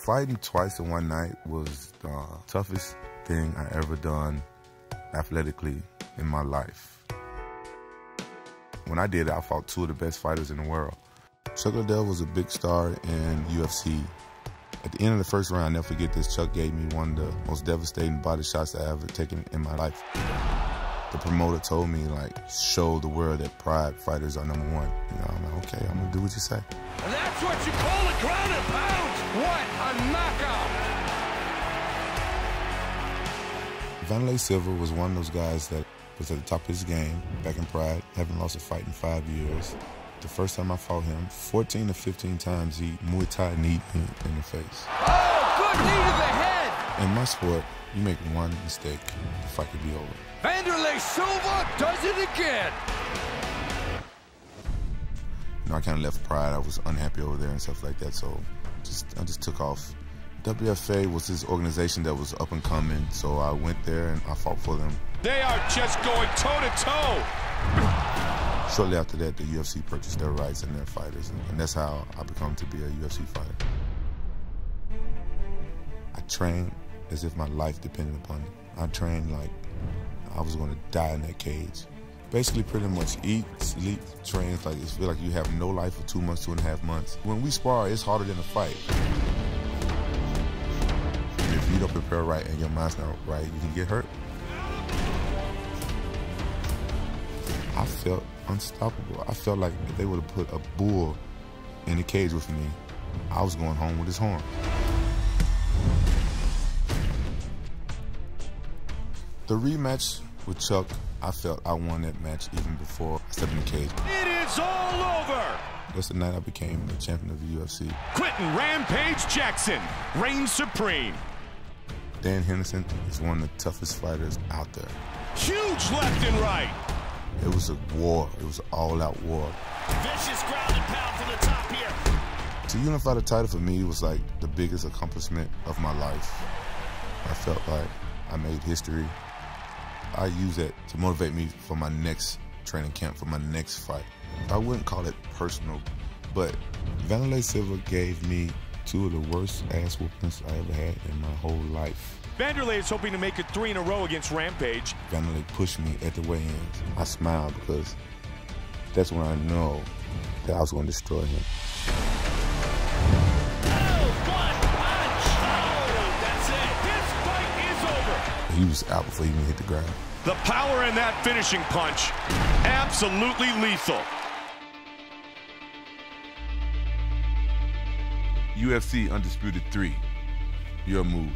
Fighting twice in one night was the toughest thing I ever done athletically in my life. When I did it, I fought two of the best fighters in the world. Chuck Liddell was a big star in UFC. At the end of the first round, I'll never forget this, Chuck gave me one of the most devastating body shots I ever taken in my life. The promoter told me, like, show the world that Pride fighters are #1. You know, I'm like, okay, I'm gonna do what you say. And that's what you call a ground and pound. What a knockout. Vanderlei Silva was one of those guys that was at the top of his game back in Pride, haven't lost a fight in 5 years. The first time I fought him, 14 to 15 times he Muay Thai kneed me in the face. Oh, good knee to the head. In my sport, you make one mistake, the fight could be over. Vanderlei Silva does it again. You know, I kind of left Pride. I was unhappy over there and stuff like that, so I just took off. WFA was this organization that was up and coming, so I went there and I fought for them. They are just going toe-to-toe. Shortly after that, the UFC purchased their rights and their fighters, and that's how I become to be a UFC fighter. I trained as if my life depended upon it. I trained like I was going to die in that cage. Basically, pretty much eat, sleep, train. It's like it feels like you have no life for 2 months, 2.5 months. When we spar, it's harder than a fight. If you don't prepare right and your mind's not right, you can get hurt. I felt unstoppable. I felt like if they would have put a bull in the cage with me, I was going home with his horn. The rematch with Chuck, I felt I won that match even before I stepped in the cage. It is all over. That's the night I became the champion of the UFC. Quentin Rampage Jackson reigns supreme. Dan Henderson is one of the toughest fighters out there. Huge left and right. It was a war. It was an all-out war. Vicious ground and pound from the top here. To unify the title for me was like the biggest accomplishment of my life. I felt like I made history. I use that to motivate me for my next training camp, for my next fight. I wouldn't call it personal, but Vanderlei Silva gave me two of the worst ass whoopings I ever had in my whole life. Vanderlei is hoping to make it 3 in a row against Rampage. Vanderlei pushed me at the weigh-ins. I smiled because that's when I know that I was going to destroy him. Oh, one punch! Oh, that's it. This fight is over. He was out before he even hit the ground. The power in that finishing punch, absolutely lethal. UFC Undisputed 3, your move.